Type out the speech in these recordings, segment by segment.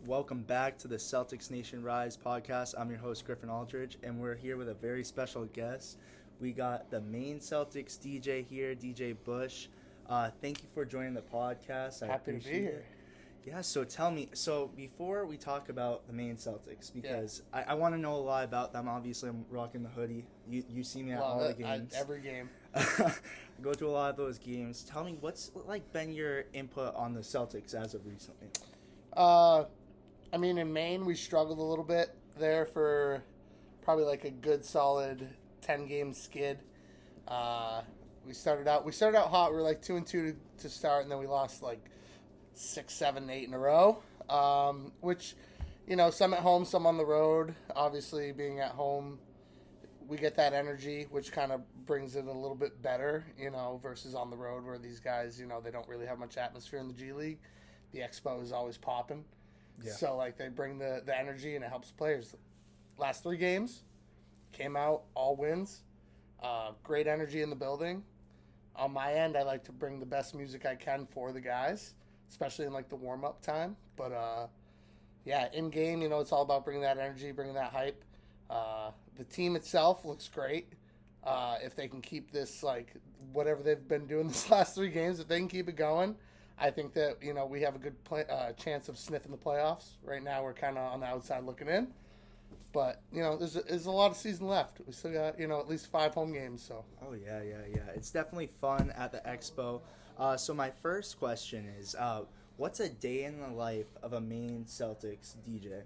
Welcome back to the Celtics Nation Rise podcast. I'm your host, Griffin Aldridge, and we're here with a very special guest. We got the Maine Celtics DJ here, DJ Busch. Thank you for joining the podcast. Happy to be here. Yeah, so tell me, before we talk about the Maine Celtics, because I want to know a lot about them. Obviously, I'm rocking the hoodie. You see me at all the games. Every game. I go to a lot of those games. Tell me, what's been your input on the Celtics as of recently? In Maine, we struggled a little bit there for probably a good solid 10-game skid. We started out hot. We were 2-2 to start, and then we lost 6, 7, 8 in a row. Which, some at home, some on the road. Obviously, being at home, we get that energy, which kind of brings it a little bit better, versus on the road where these guys, they don't really have much atmosphere in the G League. The Expo is always popping. Yeah. So, they bring the energy, and it helps players. Last 3 games, came out, all wins. Great energy in the building. On my end, I like to bring the best music I can for the guys, especially in, the warm-up time. But, in-game, it's all about bringing that energy, bringing that hype. The team itself looks great. If they can keep this, whatever they've been doing this last 3 games, if they can keep it going, I think that, we have a good chance of sniffing the playoffs. Right now, we're kind of on the outside looking in. But, there's a lot of season left. We still got, at least 5 home games. So. Oh, yeah. It's definitely fun at the Expo. So my first question is, what's a day in the life of a Maine Celtics DJ?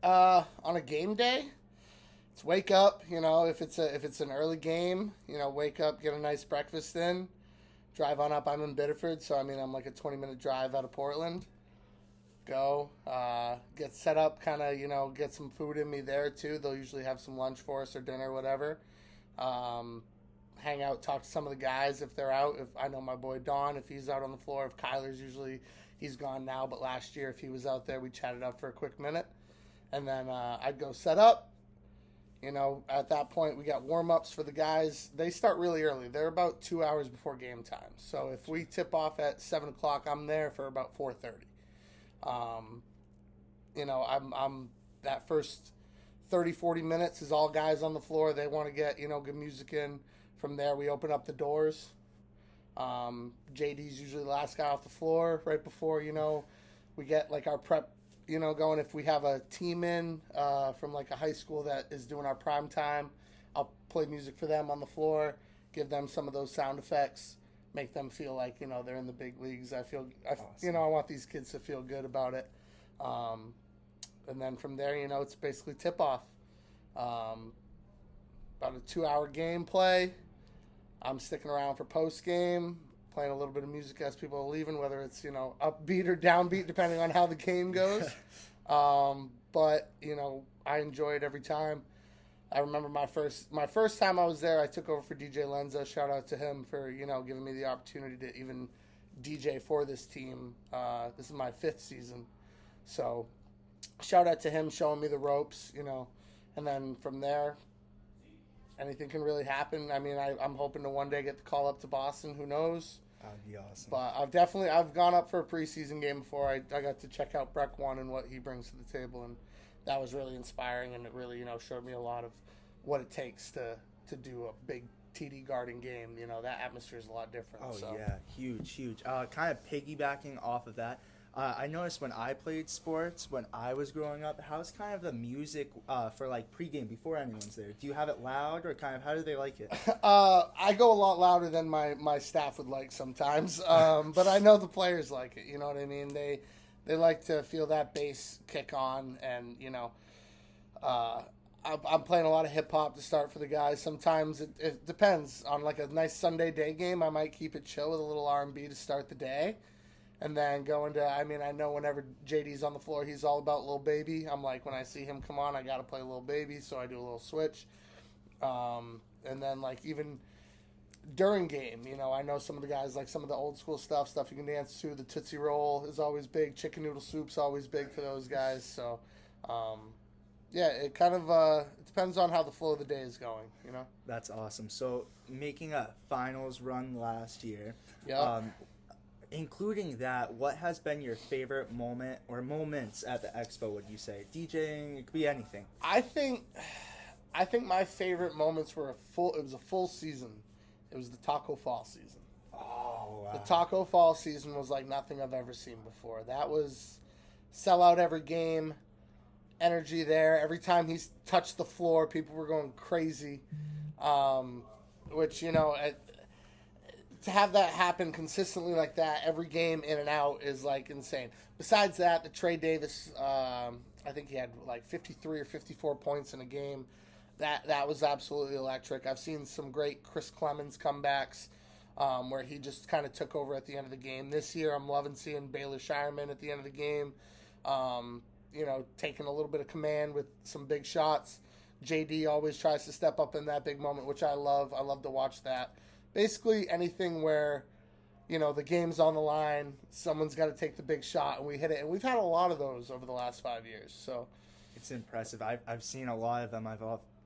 On a game day, it's wake up, if it's an early game, wake up, get a nice breakfast in. Drive on up. I'm in Biddeford, so I'm a 20-minute drive out of Portland. Go, get set up, kind of, get some food in me there too. They'll usually have some lunch for us or dinner, whatever. Hang out, talk to some of the guys if they're out. If I know my boy Don, if he's out on the floor. If Kyler's he's gone now, but last year if he was out there, we chatted up for a quick minute. And then I'd go set up. At that point, we got warm-ups for the guys. They start really early. They're about 2 hours before game time. So if we tip off at 7 o'clock, I'm there for about 4:30. I'm that first 30, 40 minutes is all guys on the floor. They want to get, good music in. From there, we open up the doors. JD's usually the last guy off the floor right before, we get, our prep going. If we have a team in from a high school that is doing our prime time, I'll play music for them on the floor, give them some of those sound effects, make them feel like, they're in the big leagues. Awesome. I want these kids to feel good about it. And then from there, it's basically tip-off. About a 2-hour gameplay. I'm sticking around for post-game, playing a little bit of music as people are leaving, whether it's, upbeat or downbeat, depending on how the game goes. But, I enjoy it every time. I remember my first time I was there, I took over for DJ Lenza. Shout out to him for, giving me the opportunity to even DJ for this team. This is my 5th season. So, shout out to him showing me the ropes, and then from there, anything can really happen. I'm hoping to one day get the call up to Boston. Who knows? That'd be awesome. But I've gone up for a preseason game before. I got to check out Breck 1 and what he brings to the table, and that was really inspiring, and it really, showed me a lot of what it takes to do a big TD Garden game. That atmosphere is a lot different. Oh, so. Yeah, huge. Kind of piggybacking off of that, I noticed when I played sports, when I was growing up, how's kind of the music for pregame before anyone's there? Do you have it loud, or kind of how do they like it? I go a lot louder than my staff would like sometimes, but I know the players like it. You know what I mean? They like to feel that bass kick on, and I'm playing a lot of hip hop to start for the guys. Sometimes it depends on a nice Sunday day game. I might keep it chill with a little R&B to start the day. And then go into, I know whenever JD's on the floor, he's all about Lil Baby. I'm when I see him come on, I got to play Lil Baby, so I do a little switch. And then, even during game, I know some of the guys, some of the old school stuff you can dance to. The Tootsie Roll is always big. Chicken Noodle Soup's always big for those guys. So, it kind of it depends on how the flow of the day is going, That's awesome. So, making a finals run last year. Yeah. including that, what has been your favorite moment or moments at the expo, would you say? DJing, it could be anything. I think my favorite moments were it was a full season. It was the Taco Fall season. Oh, wow. The Taco Fall season was like nothing I've ever seen before. That was sell out every game, energy there. Every time he touched the floor, people were going crazy. Which, you know, to have that happen consistently like that, every game in and out, is like insane. Besides that, the Trey Davis, I think he had like 53 or 54 points in a game. That was absolutely electric. I've seen some great Chris Clemens comebacks where he just kind of took over at the end of the game. This year, I'm loving seeing Baylor Shireman at the end of the game, you know, taking a little bit of command with some big shots. JD always tries to step up in that big moment, which I love. I love to watch that. Basically, anything where, you know, the game's on the line, someone's got to take the big shot, and we hit it. And we've had a lot of those over the last 5 years. So it's impressive. I've seen a lot of them. I've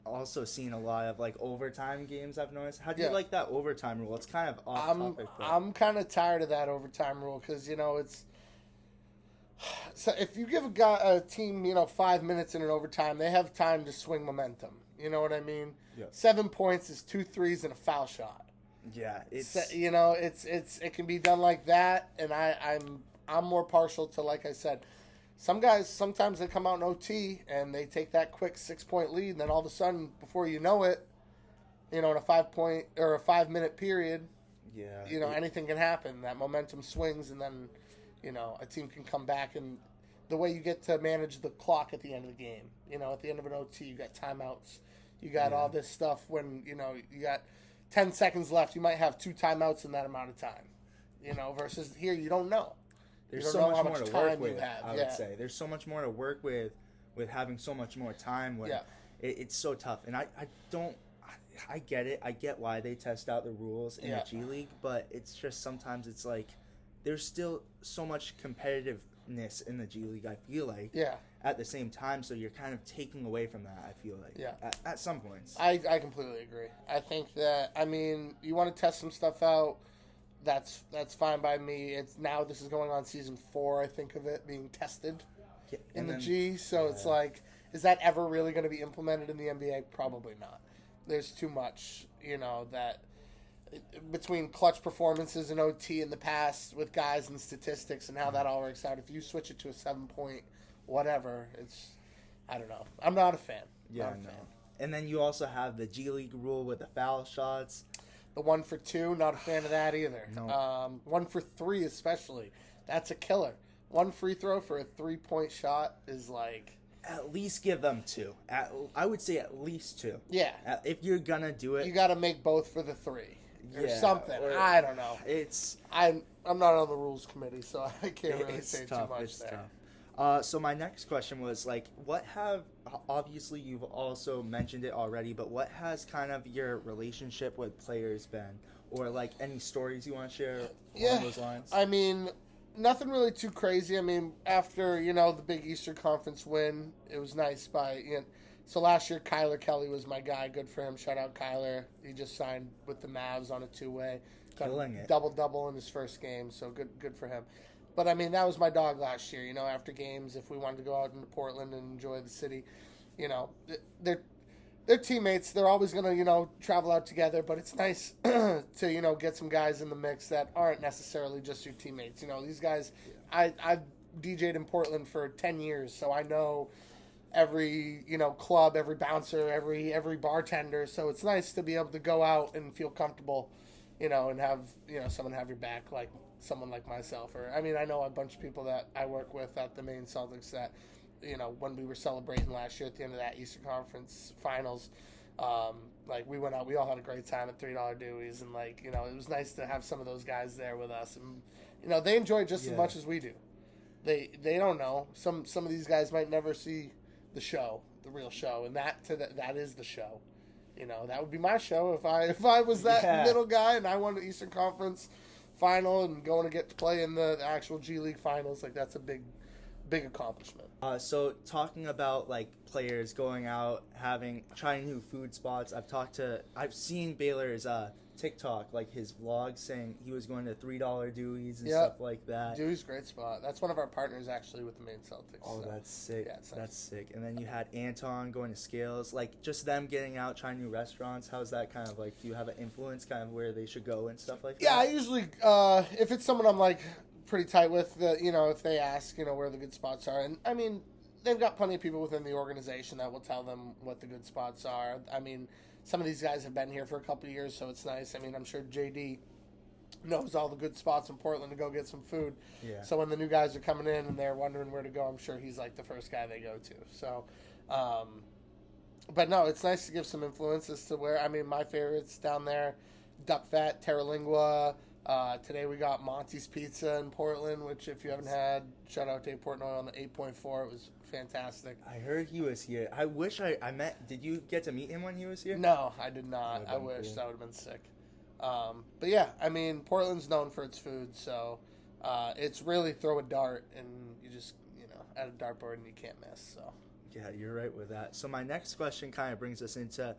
also seen a lot of like overtime games, I've noticed. How do you like that overtime rule? It's kind of off topic. But I'm kind of tired of that overtime rule because, you know, it's... So if you give a team, you know, 5 minutes in an overtime, they have time to swing momentum. You know what I mean? Yeah. 7 points is 2 threes and a foul shot. Yeah, it's, you know, it can be done like that, and I'm more partial to, like I said, some guys sometimes they come out in OT and they take that quick 6-point lead, and then all of a sudden, before you know it, you know, in a 5-point or a 5-minute period, you know, anything can happen. That momentum swings, and then, you know, a team can come back, and the way you get to manage the clock at the end of the game, you know, at the end of an OT, you got timeouts, you got all this stuff when, you know, you got 10 seconds left, you might have 2 timeouts in that amount of time, you know, versus here you don't know. There's so much more to work with, I would say. There's so much more to work with having so much more time. It's so tough. And I get it. I get why they test out the rules in the G League, but it's just sometimes it's like there's still so much competitiveness in the G League, I feel like. Yeah. At the same time, so you're kind of taking away from that, I feel like. Yeah. At some points. I completely agree. I think that, I mean, you want to test some stuff out, that's fine by me. This is going on season 4, I think, of it being tested in the G. So it's like, is that ever really going to be implemented in the NBA? Probably not. There's too much, you know, that between clutch performances and OT in the past with guys and statistics and how that all works out. If you switch it to a 7-point whatever, I don't know. I'm not a fan. Yeah, no. And then you also have the G League rule with the foul shots. The 1 for 2, not a fan of that either. No. 1 for 3 especially. That's a killer. 1 free throw for a 3-point shot is like... At least give them 2. I would say at least 2. Yeah. If you're going to do it... You got to make both for the 3. Or something. I don't know. I'm not on the rules committee, so I can't really say too much there. Tough. So my next question was, like, obviously you've also mentioned it already, but what has kind of your relationship with players been? Or, like, any stories you want to share along those lines? I mean, nothing really too crazy. I mean, after, you know, the big Eastern Conference win, it was nice so last year, Kyler Kelly was my guy. Good for him. Shout out Kyler. He just signed with the Mavs on a 2-way. Killing it. Double-double in his first game, so good for him. But, I mean, that was my dog last year. You know, after games, if we wanted to go out into Portland and enjoy the city, you know, they're teammates. They're always going to, you know, travel out together. But it's nice to, you know, get some guys in the mix that aren't necessarily just your teammates. You know, these guys, I've DJ'd in Portland for 10 years, so I know every, you know, club, every bouncer, every bartender. So it's nice to be able to go out and feel comfortable, you know, and have, you know, someone have your back, like someone like myself. Or, I mean, I know a bunch of people that I work with at the Maine Celtics that, you know, when we were celebrating last year at the end of that Eastern Conference Finals, like, we went out, we all had a great time at $3 Dewey's, and, like, you know, it was nice to have some of those guys there with us. And, you know, they enjoy it just as much as we do. They don't know. Some of these guys might never see the show, the real show, and that is the show. You know, that would be my show if I was that middle guy and I won the Eastern Conference Final and going to get to play in the actual G League Finals. Like, that's a big accomplishment. So talking about, like, players going out, trying new food spots, I've seen Baylor's TikTok, like his vlog saying he was going to $3 Dewey's and stuff like that. Dewey's great spot. That's one of our partners actually with the Maine Celtics. Oh, so. that's sick. Yeah, it's nice. That's sick. And then you had Anton going to Scales, like just them getting out, trying new restaurants. How's that kind of like? Do you have an influence, kind of where they should go and stuff like that? Yeah, I usually, if it's someone I'm like pretty tight with, if they ask, where the good spots are, and I mean, they've got plenty of people within the organization that will tell them what the good spots are. I mean, some of these guys have been here for a couple of years, so it's nice. I mean, I'm sure JD knows all the good spots in Portland to go get some food. Yeah. So when the new guys are coming in and they're wondering where to go, I'm sure he's like the first guy they go to. So, but no, it's nice to give some influence as to where, I mean, my favorites down there, Duck Fat, Terralingua. Today we got Monty's Pizza in Portland, which if you haven't had, shout out Dave Portnoy on the 8.4. It was fantastic. I heard he was here. I wish I met. Did you get to meet him when he was here? No, I did not. I wish. Cool. That would have been sick. But yeah, I mean, Portland's known for its food, so it's really throw a dart and you just, at a dartboard and you can't miss. So yeah, you're right with that. So my next question kind of brings us into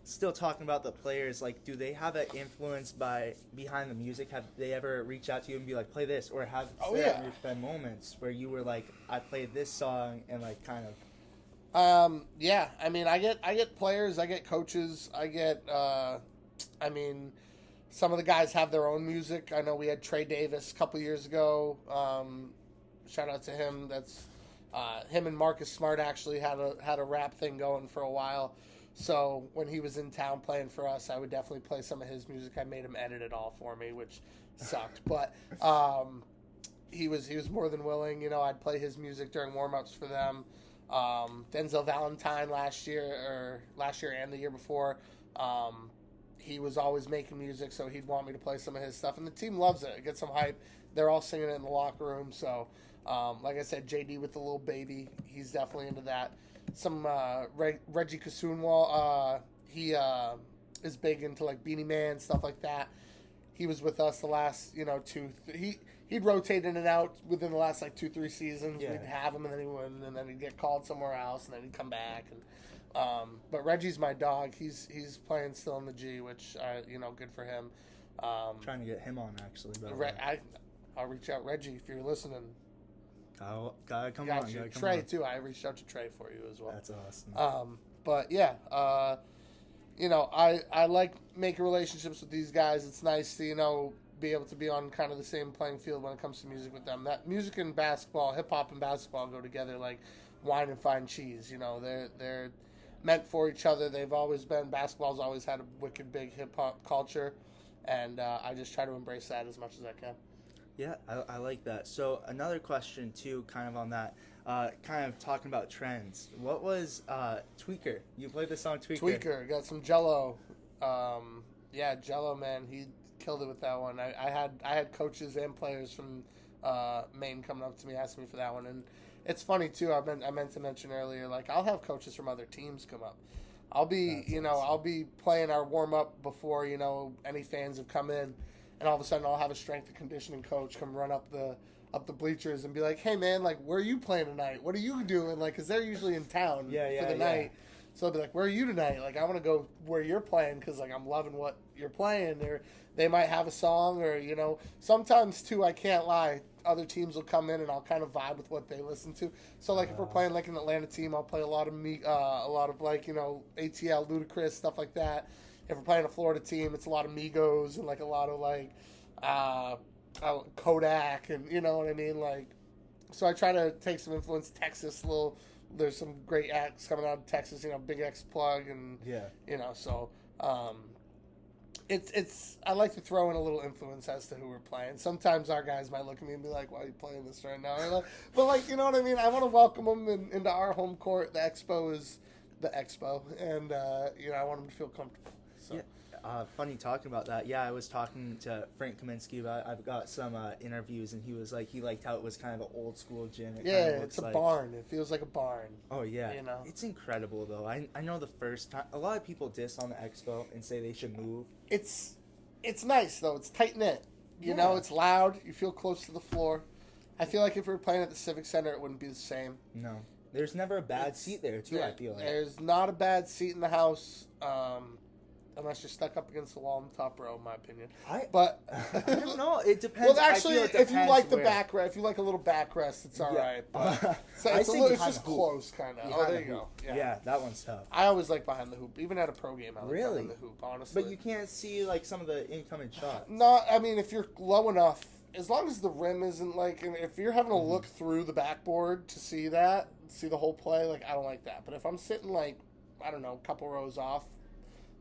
still talking about the players. Like, do they have an influence behind the music? Have they ever reach out to you and be like, play this, or have there been moments where you were like, I played this song and like kind of? Yeah, I mean, I get players, I get coaches, I get. I mean, some of the guys have their own music. I know we had Trey Davis a couple years ago. Shout out to him. That's him and Marcus Smart actually had a rap thing going for a while. So when he was in town playing for us, I would definitely play some of his music. I made him edit it all for me, which sucked. But he was more than willing. I'd play his music during warm-ups for them. Denzel Valentine last year and the year before. He was always making music, so he'd want me to play some of his stuff. And the team loves it. It gets some hype. They're all singing it in the locker room. So, like I said, JD with the little baby, he's definitely into that. Some Reggie Kasunwal, he is big into like Beanie Man, stuff like that. He was with us the last, he'd rotate in and out within the last like 2-3 seasons. Yeah. We'd have him and then he wouldn't, and then he'd get called somewhere else, and then he'd come back. And but Reggie's my dog. He's playing still in the G, which good for him. Trying to get him on actually. I'll reach out, Reggie, if you're listening. Gotta come on. Trey too. I reached out to Trey for you as well. That's awesome. But yeah, I like making relationships with these guys. It's nice to be able to be on kind of the same playing field when it comes to music with them. That music and basketball, hip hop and basketball go together like wine and fine cheese. They're meant for each other. They've always been. Basketball's always had a wicked big hip hop culture, and I just try to embrace that as much as I can. Yeah, I like that. So another question too, kind of on that, kind of talking about trends. What was Tweaker? You played the song Tweaker. Tweaker, got some Jello. Yeah, Jello, man, he killed it with that one. I had coaches and players from Maine coming up to me asking me for that one, and it's funny too. I meant to mention earlier, like I'll have coaches from other teams come up. I'll be awesome. I'll be playing our warm up before any fans have come in. And all of a sudden, I'll have a strength and conditioning coach come run up the bleachers and be like, "Hey, man, like, where are you playing tonight? What are you doing?" Like, because they're usually in town for the night. So I'll be like, "Where are you tonight? Like, I want to go where you're playing because like I'm loving what you're playing." Or they might have a song, or sometimes too. I can't lie. Other teams will come in and I'll kind of vibe with what they listen to. So like if we're playing like an Atlanta team, I'll play a lot of like ATL, Ludacris, stuff like that. If we're playing a Florida team, it's a lot of Migos and like a lot of like Kodak and you know what I mean. Like, so I try to take some influence. Texas, there's some great acts coming out of Texas. Big X Plug and So it's I like to throw in a little influence as to who we're playing. Sometimes our guys might look at me and be like, "Why are you playing this right now?" But like you know what I mean. I want to welcome them into our home court. The Expo is the Expo, and I want them to feel comfortable. So. Yeah, funny talking about that. Yeah, I was talking to Frank Kaminsky about. I've got some interviews, and he was like, he liked how it was kind of an old school gym. It's a barn. It feels like a barn. Oh yeah, it's incredible though. I know the first time a lot of people diss on the Expo and say they should move. It's nice though. It's tight knit. You know, it's loud. You feel close to the floor. I feel like if we were playing at the Civic Center, it wouldn't be the same. No, there's never a bad seat there too. I feel like there's not a bad seat in the house. unless you're stuck up against the wall in the top row, in my opinion. I don't know. It depends. Well, actually, I feel if you like the where. backrest, if you like a little backrest, it's all right. But so I it's, think it's just the hoop. close, kind of. Oh, Behind there the you hoop. go. Yeah, that one's tough. I always like behind the hoop. Even at a pro game, I like Really? behind the hoop, honestly. But you can't see like some of the incoming shots. Not, I mean, if you're low enough, as long as the rim isn't like, and if you're having to look through the backboard to see that, see the whole play, like, I don't like that. But if I'm sitting like, I don't know, a couple rows off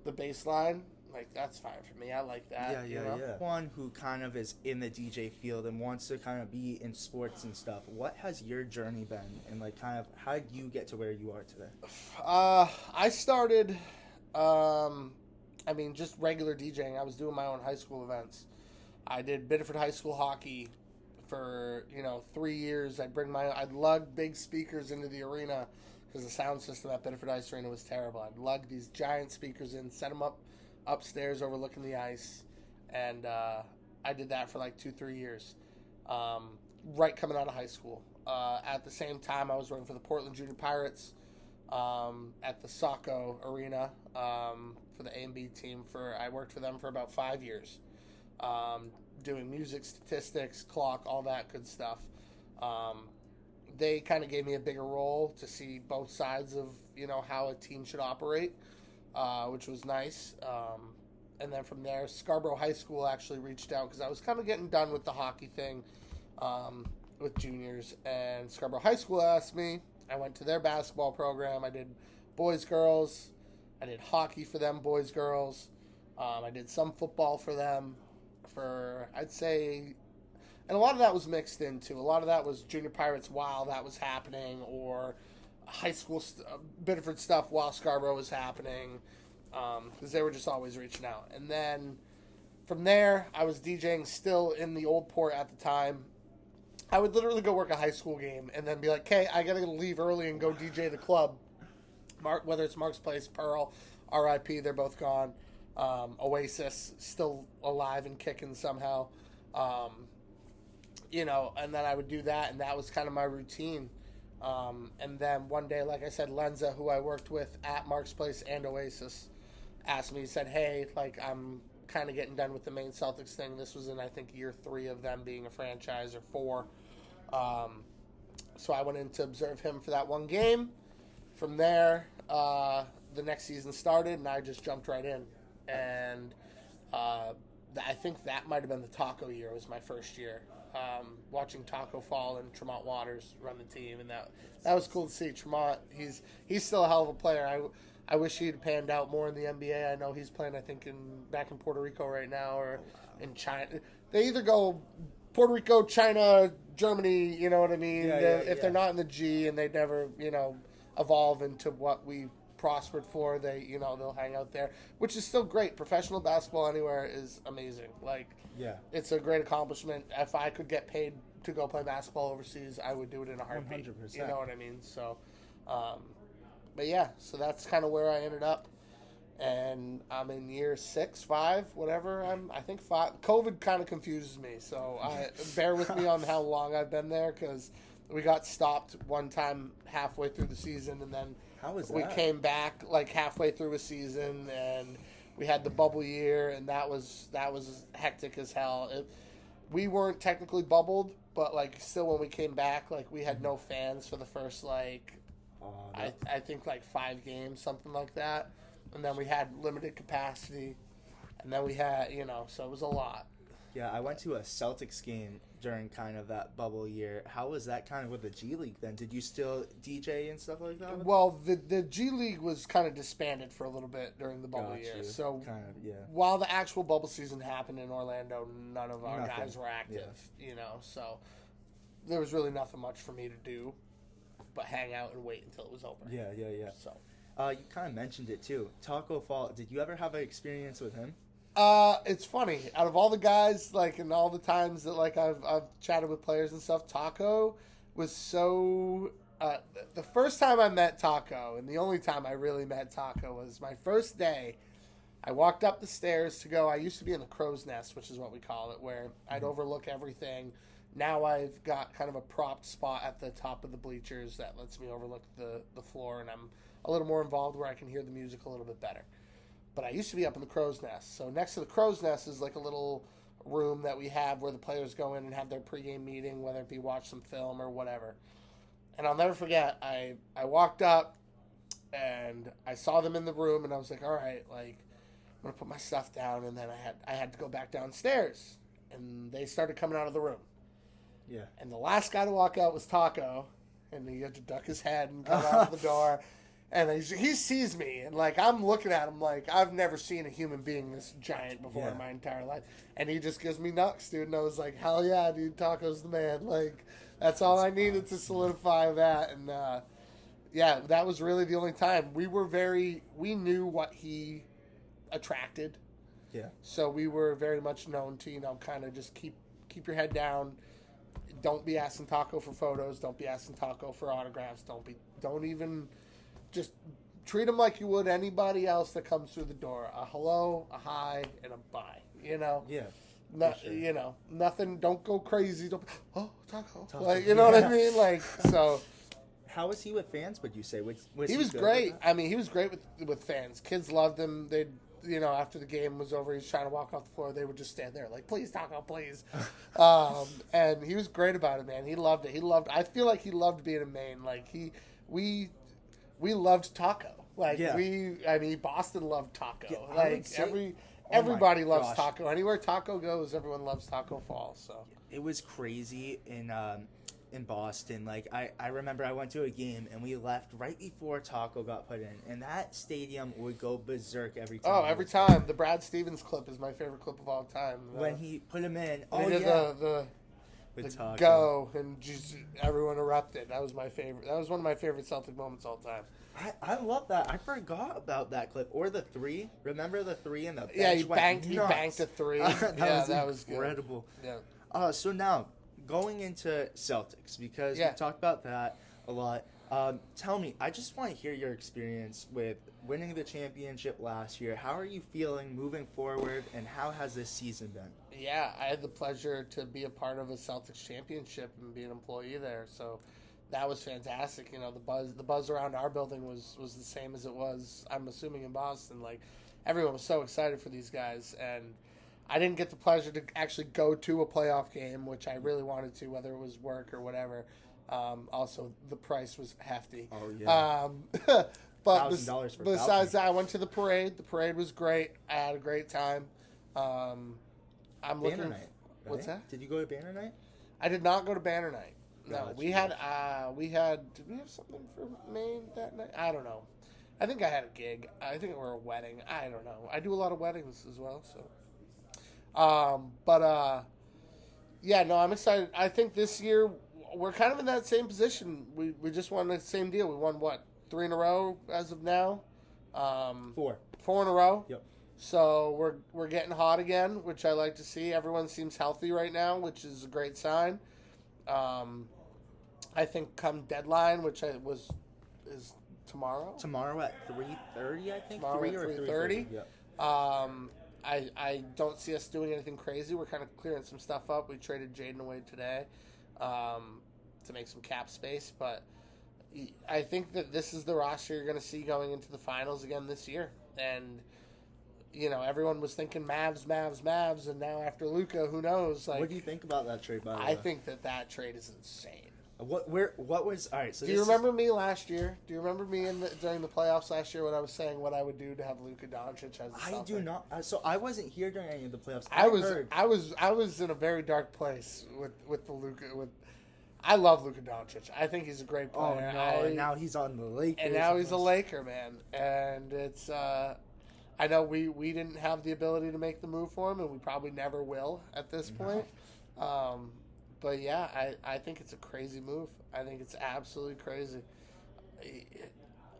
the baseline, like, that's fine for me. I like that. Yeah. One who kind of is in the DJ field and wants to kind of be in sports and stuff. What has your journey been, and like kind of how did you get to where you are today? I started, just regular DJing. I was doing my own high school events. I did Biddeford High School hockey for 3 years. I'd lug big speakers into the arena because the sound system at Biddeford Ice Arena was terrible. I'd lug these giant speakers in, set them up upstairs overlooking the ice, and I did that for like 2-3 years, right coming out of high school. At the same time, I was running for the Portland Junior Pirates at the Saco Arena for the A&B team. I worked for them for about 5 years, doing music, statistics, clock, all that good stuff. They kind of gave me a bigger role to see both sides of how a team should operate, which was nice. And then from there, Scarborough High School actually reached out because I was kind of getting done with the hockey thing with juniors. And Scarborough High School asked me. I went to their basketball program. I did boys, girls. I did hockey for them, boys, girls. I did some football for them I'd say, and a lot of that was mixed into. A lot of that was Junior Pirates while that was happening, or high school Biddeford stuff while Scarborough was happening, because they were just always reaching out. And then from there, I was DJing still in the Old Port at the time. I would literally go work a high school game and then be like, "Okay, I gotta leave early and go DJ the club." Whether it's Mark's Place, Pearl, R.I.P. They're both gone. Oasis still alive and kicking somehow. And then I would do that, and that was kind of my routine. And then one day, like I said, Lenza, who I worked with at Mark's Place and Oasis, asked me, he said, "Hey, like, I'm kind of getting done with the Maine Celtics thing." This was in, I think, year 3 of them being a franchise, or 4. So I went in to observe him for that one game. From there, the next season started, and I just jumped right in. And I think that might have been the Taco year. It was my first year. Watching Taco Fall and Tremont Waters run the team, and that was cool to see. Tremont, he's still a hell of a player. I wish he'd panned out more in the NBA. I know he's playing, I think, back in Puerto Rico right now, or in China. They either go Puerto Rico, China, Germany, you know what I mean? If they're not in the G and they never, evolve into what we prospered for, they'll hang out there, which is still great. Professional basketball anywhere is amazing. Like, it's a great accomplishment. If I could get paid to go play basketball overseas, I would do it in a heartbeat. 100%. You know what I mean? So, but yeah, so that's kind of where I ended up. And I'm in year 6, 5, whatever. I think 5. COVID kind of confuses me, so bear with me on how long I've been there, because we got stopped one time halfway through the season, and then how was that? We came back like halfway through a season, and we had the bubble year, and that was hectic as hell. We weren't technically bubbled, but like still when we came back, like we had no fans for the first I think like 5 games, something like that. And then we had limited capacity, and then we had, so it was a lot. Yeah, I went to a Celtics game during kind of that bubble year. How was that kind of with the G League then? Did you still DJ and stuff like that? Well, the G League was kind of disbanded for a little bit during the bubble year. So while the actual bubble season happened in Orlando, none of our guys were active, so there was really nothing much for me to do but hang out and wait until it was over. Yeah. So. You kind of mentioned it too. Taco Fall, did you ever have an experience with him? It's funny. Out of all the guys, like, and all the times that like I've chatted with players and stuff, Taco was so. The first time I met Taco, and the only time I really met Taco, was my first day. I walked up the stairs to go. I used to be in the crow's nest, which is what we call it, where I'd overlook everything. Now I've got kind of a propped spot at the top of the bleachers that lets me overlook the floor, and I'm a little more involved where I can hear the music a little bit better. but I used to be up in the Crow's Nest. So next to the Crow's Nest is like a little room that we have where the players go in and have their pregame meeting, whether it be watch some film or whatever. And I'll never forget, I walked up and I saw them in the room and I was like, all right, like, I'm going to put my stuff down. And then I had to go back downstairs. And they started coming out of the room. Yeah. And the last guy to walk out was Taco. And he had to duck his head and come out of the door. And he sees me. And, like, I'm looking at him like I've never seen a human being this giant before in my entire life. And he just gives me nucks, dude. And I was like, hell yeah, dude, Taco's the man. Like, that's all I needed to solidify that. And, yeah, that was really the only time. We knew what he attracted. Yeah. So we were very much known to, kind of just keep your head down. Don't be asking Taco for photos. Don't be asking Taco for autographs. Don't even just treat him like you would anybody else that comes through the door. A hello, a hi, and a bye. Yeah. Sure. Nothing. Don't go crazy. Don't. Oh, Taco. Like, you know what I mean? Like, so. How was he with fans? Would you say? He was great. I mean, he was great with fans. Kids loved him. They'd. After the game was over, he's trying to walk off the floor. They would just stand there like, please, Taco, please. And he was great about it, man. He loved it. I feel like he loved being in Maine. Like, we loved Taco. Like, Boston loved Taco. Yeah, like, everybody loves Taco. Anywhere Taco goes, everyone loves Taco Falls. So it was crazy in Boston. Like, I remember I went to a game and we left right before Taco got put in, and that stadium would go berserk every time. Oh, every time. The Brad Stevens clip is my favorite clip of all time. When he put him in. The go, and just everyone erupted. That was my favorite. That was one of my favorite Celtic moments all time. I love that. I forgot about that clip. Or the three. Remember the three and the bench? Yeah, he banked a three. That was incredible. Good. Yeah. So now, going into Celtics, because we talked about that a lot. Tell me, I just want to hear your experience with winning the championship last year. How are you feeling moving forward, and how has this season been? Yeah, I had the pleasure to be a part of a Celtics championship and be an employee there, so that was fantastic. The buzz around our building was the same as it was, I'm assuming, in Boston. Like, everyone was so excited for these guys, and I didn't get the pleasure to actually go to a playoff game, which I really wanted to, whether it was work or whatever. Also, the price was hefty. Oh, yeah. But $1,000 for besides that, I went to the parade. The parade was great. I had a great time. Banner night. Right? What's that? Did you go to Banner night? I did not go to Banner night. No, Gotcha. we had. Did we have something for Maine that night? I don't know. I think I had a gig. I think it were a wedding. I don't know. I do a lot of weddings as well, so. Yeah, no, I'm excited. I think this year we're kind of in that same position. We just won the same deal. We won, 3 in a row as of now? 4. 4 in a row? Yep. So we're getting hot again, which I like to see. Everyone seems healthy right now, which is a great sign. I think come deadline, which is tomorrow. Tomorrow at 3:30, I think. Tomorrow 3 at or 3:30. 3:30. Yep. I don't see us doing anything crazy. We're kind of clearing some stuff up. We traded Jaden away today to make some cap space, but I think that this is the roster you're going to see going into the finals again this year. And everyone was thinking Mavs, and now after Luka, who knows? Like, what do you think about that trade? By the way, I think that trade is insane. What was all right? So do you remember me last year? Do you remember me during the playoffs last year when I was saying what I would do to have Luka Doncic as a Celtic? I do not. So I wasn't here during any of the playoffs. I was in a very dark place with the Luka. I love Luka Doncic. I think he's a great player. Oh no! And now he's on the Lakers. And now he's a Laker, man. And it's. I know we didn't have the ability to make the move for him, and we probably never will at this point. But yeah, I think it's a crazy move. I think it's absolutely crazy.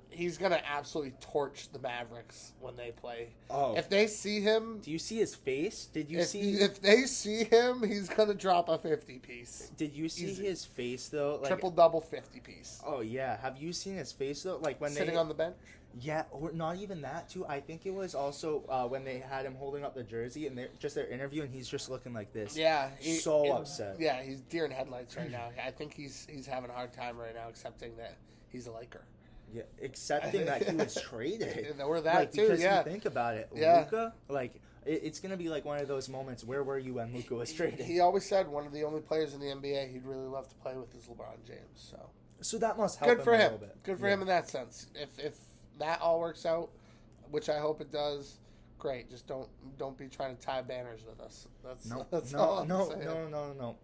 He's going to absolutely torch the Mavericks when they play. Oh. If they see him... Do you see his face? If they see him, he's going to drop a 50-piece. Did you see his face, though? Like, triple-double 50-piece. Oh, yeah. Have you seen his face, though? Like when Sitting on the bench? Yeah, or not even that, too. I think it was also when they had him holding up the jersey and their interview, and he's just looking like this. Yeah. Upset. Yeah, he's deer in headlights right now. I think he's having a hard time right now accepting that he's a Laker. Yeah, accepting that he was traded. Or that like, too, because yeah. you think about it, Yeah. Luka, like, it's going to be like one of those moments, where were you when Luka was traded? He always said one of the only players in the NBA he'd really love to play with is LeBron James. So that must help good for him a him. little bit. Good for him in that sense. If that all works out, which I hope it does, great. Just don't be trying to tie banners with us. That's all I'm saying.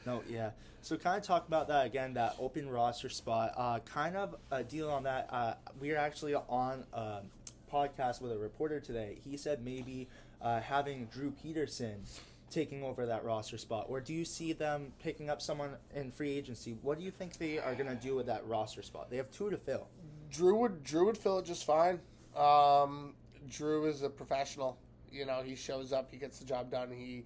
No, yeah. So kind of talk about that again, that open roster spot. Kind of a deal on that. We are actually on a podcast with a reporter today. He said maybe having Drew Peterson taking over that roster spot, or do you see them picking up someone in free agency? What do you think they are going to do with that roster spot? They have 2 to fill. Drew would fill it just fine. Drew is a professional. He shows up, he gets the job done, he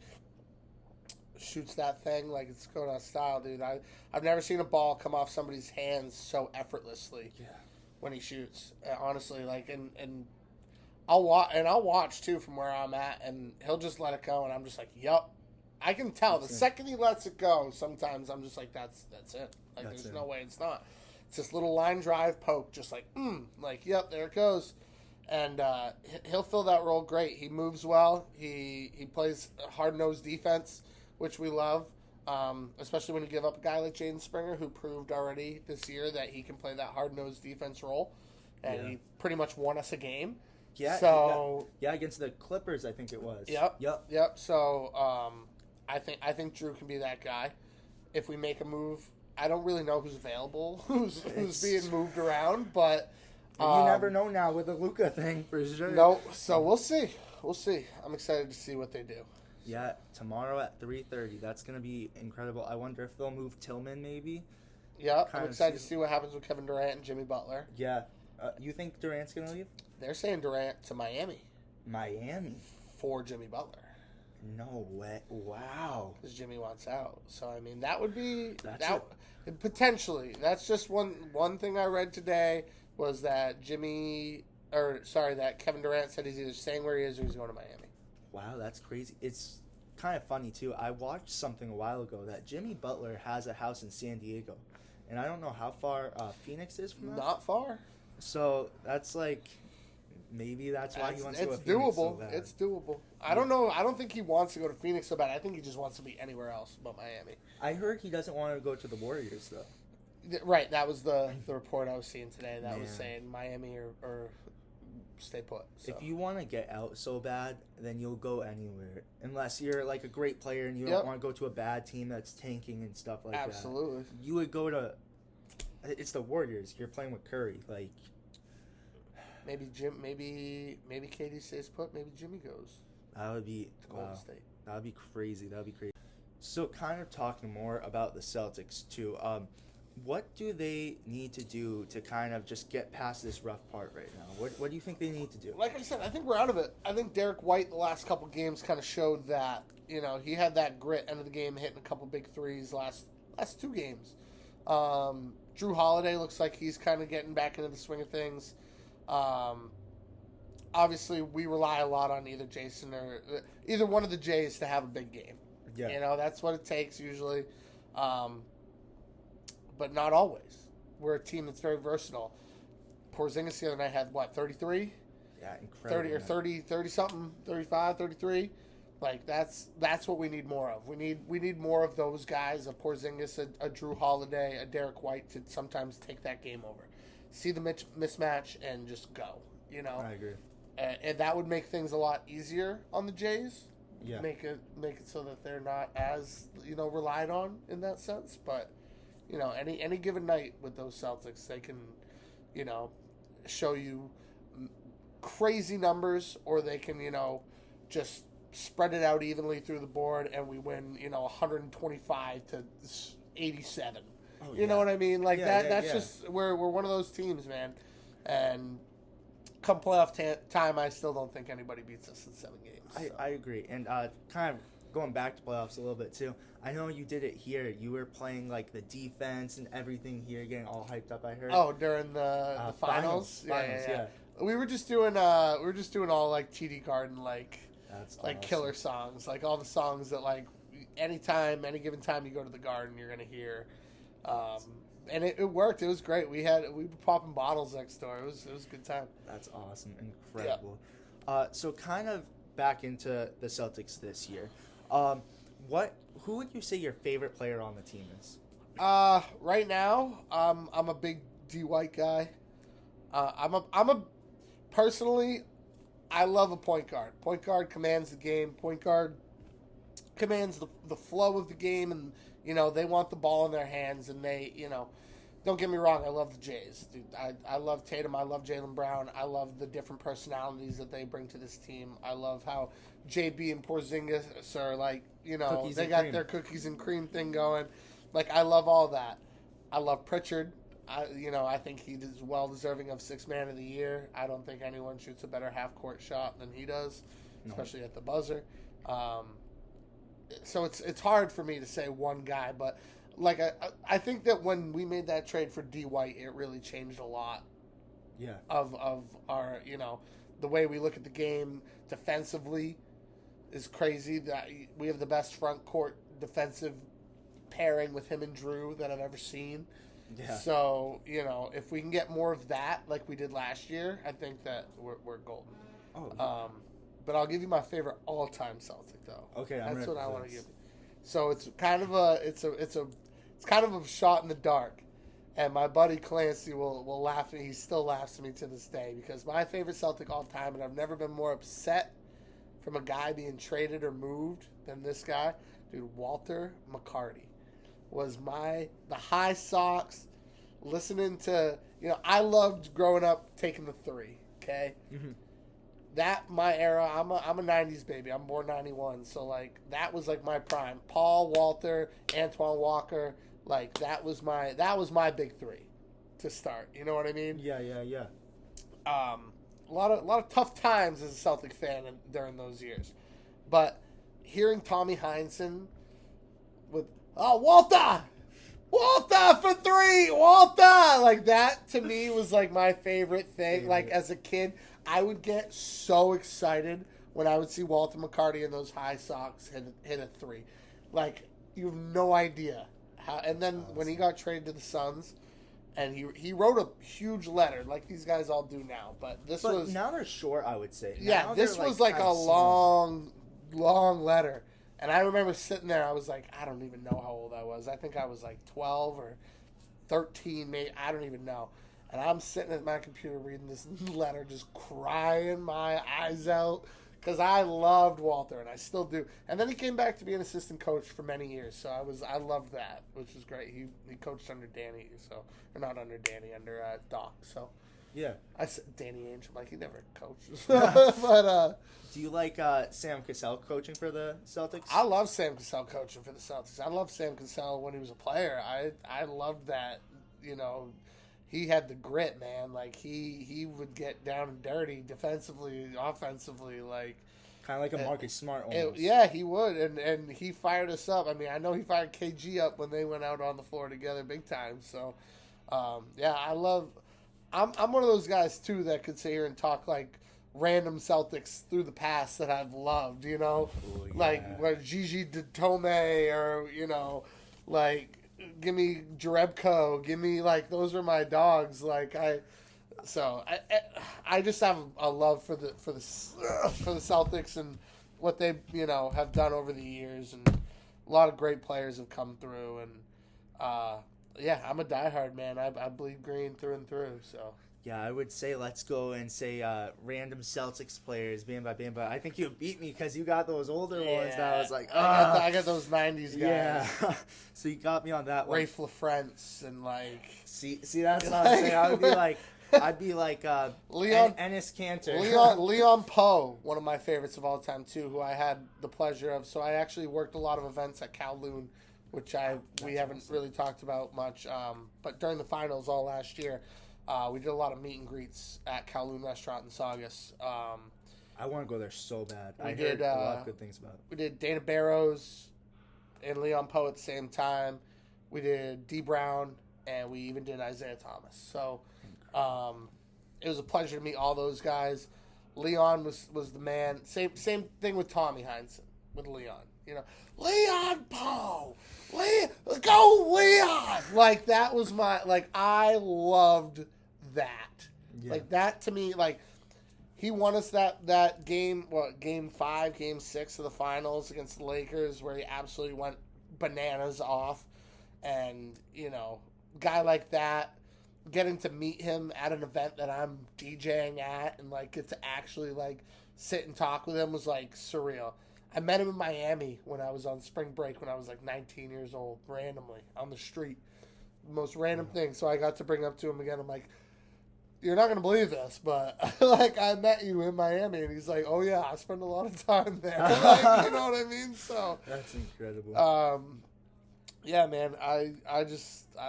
shoots that thing like it's going out of style, dude. I've never seen a ball come off somebody's hands so effortlessly when he shoots. Honestly, like, and I'll watch too from where I'm at, and he'll just let it go, and I'm just like, yup. I can tell the second he lets it go. Sometimes I'm just like, that's it. Like, there's no way it's not. It's this little line drive poke, just like, like, yep, there it goes. And he'll fill that role great. He moves well. He plays hard-nosed defense, which we love, especially when you give up a guy like Jaden Springer, who proved already this year that he can play that hard-nosed defense role. And he pretty much won us a game. Yeah, so, against the Clippers, I think it was. Yep. So I think Drew can be that guy. If we make a move, I don't really know who's available, who's being moved around, but you never know now with the Luka thing for sure. No, so we'll see. I'm excited to see what they do. Yeah, tomorrow at 3:30. That's gonna be incredible. I wonder if they'll move Tillman maybe. Yeah, I'm excited to see what happens with Kevin Durant and Jimmy Butler. Yeah, you think Durant's gonna leave? They're saying Durant to Miami. Miami for Jimmy Butler. No way! Wow. Because Jimmy wants out. So I mean, that would be potentially. That's just one thing I read today was that that Kevin Durant said he's either staying where he is or he's going to Miami. Wow, that's crazy. It's kind of funny too. I watched something a while ago that Jimmy Butler has a house in San Diego, and I don't know how far Phoenix is from that. Not far. So that's like. Maybe that's why he wants to go to Phoenix so bad. It's doable. I don't know. I don't think he wants to go to Phoenix so bad. I think he just wants to be anywhere else but Miami. I heard he doesn't want to go to the Warriors, though. Right. That was the report I was seeing today. That was saying Miami or stay put. So. If you want to get out so bad, then you'll go anywhere. Unless you're like a great player and you don't want to go to a bad team that's tanking and stuff like that. Absolutely. You would go to... It's the Warriors. You're playing with Curry. Like... Maybe KD stays put. Maybe Jimmy goes. That would be to Golden State. That would be crazy. So, kind of talking more about the Celtics too. What do they need to do to kind of just get past this rough part right now? What do you think they need to do? Like I said, I think we're out of it. I think Derek White the last couple games kind of showed that he had that grit end of the game, hitting a couple big threes last 2 games. Drew Holiday looks like he's kind of getting back into the swing of things. Obviously, we rely a lot on either Jason or either one of the Jays to have a big game. Yeah. That's what it takes usually. But not always. We're a team that's very versatile. Porzingis the other night had, 33? Yeah, incredible. 30-something, 35, 33. Like, that's what we need more of. We need more of those guys, a Porzingis, a Drew Holiday, a Derek White to sometimes take that game over. See the mismatch and just go, I agree. And that would make things a lot easier on the Jays. Yeah. Make it so that they're not as, relied on in that sense. But, any given night with those Celtics, they can, show you crazy numbers, or they can, just spread it out evenly through the board and we win, 125 to 87. Oh, you know what I mean? Like that's just we're one of those teams, man. And come playoff time, I still don't think anybody beats us in 7 games. So. I agree. And kind of going back to playoffs a little bit too. I know you did it here. You were playing like the defense and everything here, getting all hyped up. I heard. Oh, during the finals. Yeah. We were just doing all like TD Garden That's like awesome. Killer songs, like all the songs that like any given time you go to the Garden, you're gonna hear. And it worked. It was great. We were popping bottles next door. It was a good time. That's awesome. Incredible. So kind of back into the Celtics this year. Who would you say your favorite player on the team is? Right now, I'm a big D White guy. Personally, I love a point guard. Point guard commands the game. Point guard commands the flow of the game, and they want the ball in their hands, and they don't get me wrong, I love the Jays. Dude, I love Tatum. I love Jaylen Brown. I love the different personalities that they bring to this team. I love how JB and Porzingis are they got their cookies and cream thing going. Like, I love all that. I love Pritchard. I think he is well deserving of Sixth Man of the Year. I don't think anyone shoots a better half-court shot than he does, especially at the buzzer. So it's hard for me to say one guy, but I think that when we made that trade for D White, it really changed a lot. Yeah. Of our the way we look at the game defensively is crazy. That we have the best front court defensive pairing with him and Drew that I've ever seen. Yeah. So if we can get more of that like we did last year, I think that we're golden. Oh. Yeah. But I'll give you my favorite all-time Celtic though. Okay, that's what I want to give you. So it's kind of a shot in the dark, and my buddy Clancy will laugh at me. He still laughs at me to this day because my favorite Celtic all time, and I've never been more upset from a guy being traded or moved than this guy, dude. Walter McCarty was the high socks, listening to I loved growing up taking the three. Okay. Mm-hmm. That my era. I'm a 90s baby. I'm born 91. So that was my prime. Paul, Walter, Antoine Walker. That was my big three to start. You know what I mean? Yeah. A lot of tough times as a Celtic fan during those years. But hearing Tommy Heinsohn with Walter for three, Walter, that to me was my favorite thing. As a kid, I would get so excited when I would see Walter McCarty in those high socks hit a three. You have no idea how. And then when he got traded to the Suns, and he wrote a huge letter like these guys all do now. But now they're short, I would say. Yeah, this was a long letter. And I remember sitting there, I was I don't even know how old I was. I think I was 12 or 13, maybe. I don't even know. And I'm sitting at my computer reading this letter, just crying my eyes out because I loved Walter, and I still do. And then he came back to be an assistant coach for many years, so I loved that, which was great. He coached under Danny, or not under Danny, under Doc. So yeah, I said Danny Ainge. I'm he never coached. But do you like Sam Cassell coaching for the Celtics? I love Sam Cassell coaching for the Celtics. I love Sam Cassell when he was a player. I loved that. He had the grit, man. He would get down and dirty defensively, offensively, kind of like a Marcus Smart almost. Yeah, he would, and he fired us up. I mean, I know he fired KG up when they went out on the floor together big time. So, yeah, I'm one of those guys too that could sit here and talk random Celtics through the past that I've loved. Ooh, yeah. Like Gigi Datome, or give me Jerebko, give me those are my dogs. I just have a love for the Celtics and what they have done over the years, and a lot of great players have come through, and yeah, I'm a diehard man. I bleed green through and through. So yeah, I would say let's go and say random Celtics players, bam, I think you beat me because you got those older ones that I was I got those 90s guys. Yeah. So you got me on that one. Rafe LaFrance and See, that's what I'm saying. I'd be like Leon Ennis Cantor. Leon Poe, one of my favorites of all time too, who I had the pleasure of. So I actually worked a lot of events at Kowloon, which we haven't really talked about much. But during the finals all last year, we did a lot of meet and greets at Kowloon Restaurant in Saugus. I want to go there so bad. I heard a lot of good things about it. We did Dana Barrows and Leon Poe at the same time. We did D. Brown, and we even did Isaiah Thomas. So it was a pleasure to meet all those guys. Leon was the man. Same thing with Tommy Heinsohn with Leon. Leon Poe, go Leon. Like that was I loved that. Yeah. Like that to me, like he won us that game, game 5, game 6 of the finals against the Lakers, where he absolutely went bananas off, and guy like that. Getting to meet him at an event that I'm DJing at and get to actually sit and talk with him was surreal. I met him in Miami when I was on spring break when I was 19 years old, randomly on the street. Most random thing. So I got to bring up to him again. I'm like, you're not gonna believe this, but I met you in Miami, and he's like, oh yeah, I spend a lot of time there. You know what I mean? So that's incredible. Yeah, man, I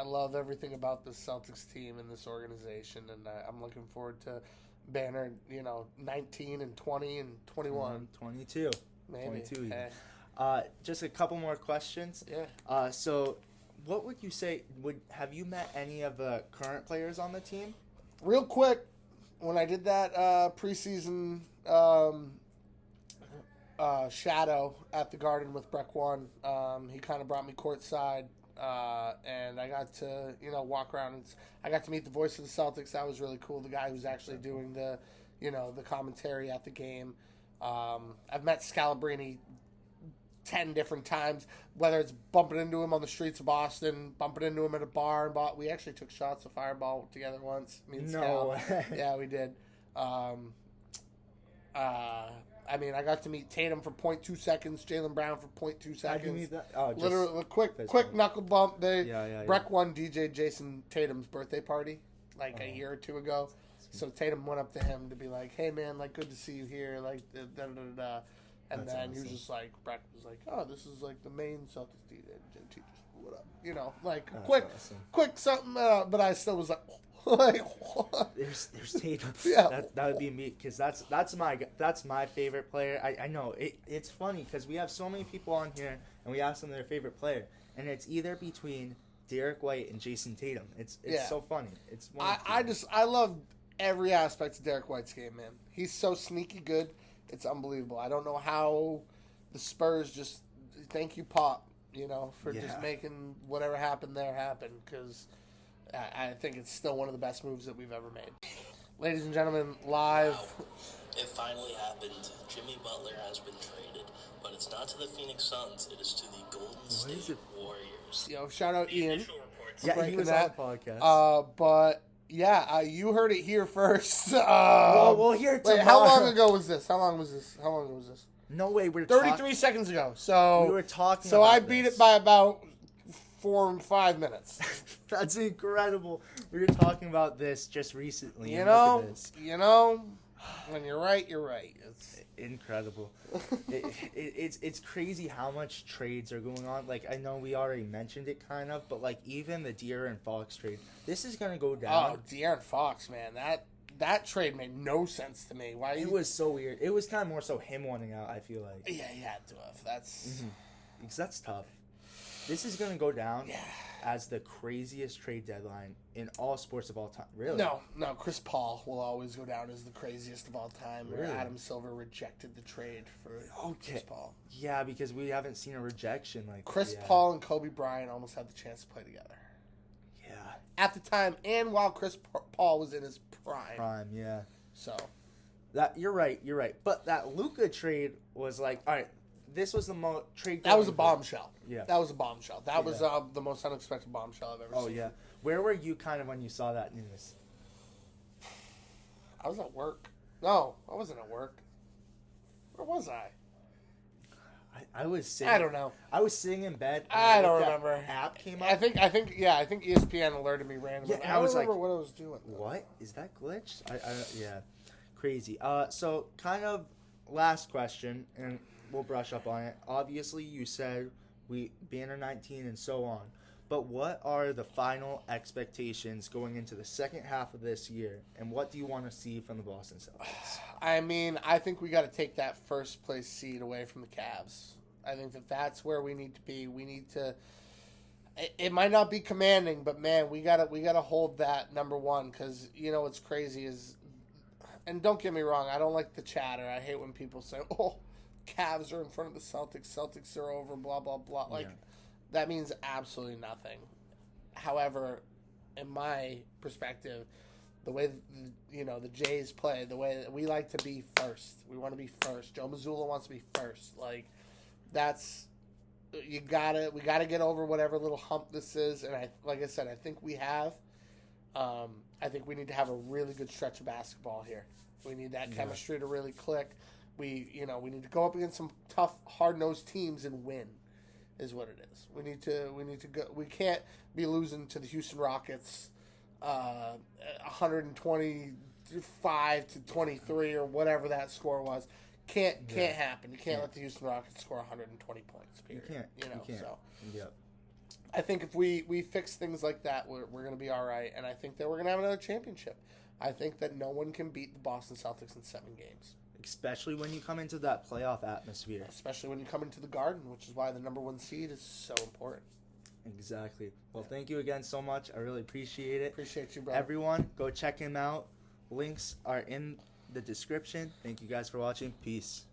love everything about this Celtics team and this organization, and I'm looking forward to banner, 19 and 20 and 21. 22. Maybe. 22. Hey. Just a couple more questions. Yeah. So what would you say, have you met any of the current players on the team? Real quick, when I did that preseason shadow at the Garden with Breck One. He kind of brought me courtside, and I got to walk around, and I got to meet the voice of the Celtics. That was really cool. The guy who's actually doing the the commentary at the game. I've met Scalabrini 10 different times, whether it's bumping into him on the streets of Boston, bumping into him at a bar, and we actually took shots of Fireball together once. Me and No Scal. way. Yeah, we did. I mean, I got to meet Tatum for 0.2 seconds, Jaylen Brown for 0.2 seconds. How'd you meet that? Oh, just literally, quick knuckle bump. Yeah. Breck won DJ Jason Tatum's birthday party a year or two ago. So Tatum went up to him to be like, "Hey man, good to see you here." And That's then awesome. he was just Breck was like, "Oh, this is the Maine Celtics DJ. What up?" That's awesome. quick something. But I still was There's Tatum. Yeah. That would be me, because that's my favorite player. I know it's funny because we have so many people on here and we ask them their favorite player, and it's either between Derek White and Jason Tatum. It's so funny. It's I love every aspect of Derek White's game, man. He's so sneaky good. It's unbelievable. I don't know how the Spurs just thank you, Pop, for just making whatever happened there happen, because I think it's still one of the best moves that we've ever made. Ladies and gentlemen, live. Wow. It finally happened. Jimmy Butler has been traded, but it's not to the Phoenix Suns. It is to the Golden State Warriors. Shout out Ian. Yeah, he was that. on the podcast. But yeah, you heard it here first. We'll hear it tomorrow. Wait, how long ago was this? How long was this? No way, we're 33 seconds ago. So we were talking. So about I beat it by about 4 or 5 minutes. That's incredible. We were talking about this just recently. When you're right, you're right. It's incredible. It's crazy how much trades are going on. I know we already mentioned it kind of, but even the De'Aaron Fox trade, this is gonna go down. Oh, De'Aaron Fox, man, that trade made no sense to me. Why? It was so weird. It was kind of more so him wanting out, I feel like. Yeah, he had to have. That's because that's tough. This is going to go down as the craziest trade deadline in all sports of all time. Really? No. Chris Paul will always go down as the craziest of all time. Really? Where Adam Silver rejected the trade for Chris Paul. Yeah, because we haven't seen a rejection like Chris Paul and Kobe Bryant almost had the chance to play together. Yeah. At the time, and while Chris Paul was in his prime. Yeah. So. You're right. But that Luka trade was all right. This was the most trade. That was a bombshell. Yeah. That was a bombshell. That was the most unexpected bombshell I've ever seen. Oh, yeah. Where were you kind of when you saw that news? I was at work. No, I wasn't at work. Where was I? I was sitting. I don't know. I was sitting in bed. I don't remember. App came up. I think ESPN alerted me randomly. Yeah, I was remember what I was doing. What? Is that glitched? Yeah. Crazy. So kind of last question, and we'll brush up on it. Obviously, you said we banner 19 and so on. But what are the final expectations going into the second half of this year, and what do you want to see from the Boston Celtics? I mean, I think we got to take that first place seed away from the Cavs. I think that's where we need to be. We need to. It might not be commanding, but man, we gotta hold that number one, because what's crazy is, and don't get me wrong, I don't like the chatter. I hate when people say, "Oh, Cavs are in front of the Celtics. Celtics are over. Blah blah blah. Like that means absolutely nothing. However, in my perspective, the way the Jays play, the way that we like to be first, we want to be first. Joe Mazzulla wants to be first. Like that's we gotta get over whatever little hump this is. And like I said, I think we have. I think we need to have a really good stretch of basketball here. We need that chemistry to really click. We need to go up against some tough, hard-nosed teams and win. Is what it is. We need to go. We can't be losing to the Houston Rockets, 125-23 or whatever that score was. Can't happen. You can't let the Houston Rockets score 120 points. Period. You can't. So. Yep. I think if we fix things like that, we're going to be all right, and I think that we're going to have another championship. I think that no one can beat the Boston Celtics in 7 games. Especially when you come into that playoff atmosphere. Especially when you come into the Garden, which is why the number 1 seed is so important. Exactly. Well, thank you again so much. I really appreciate it. Appreciate you, brother. Everyone, go check him out. Links are in the description. Thank you guys for watching. Peace.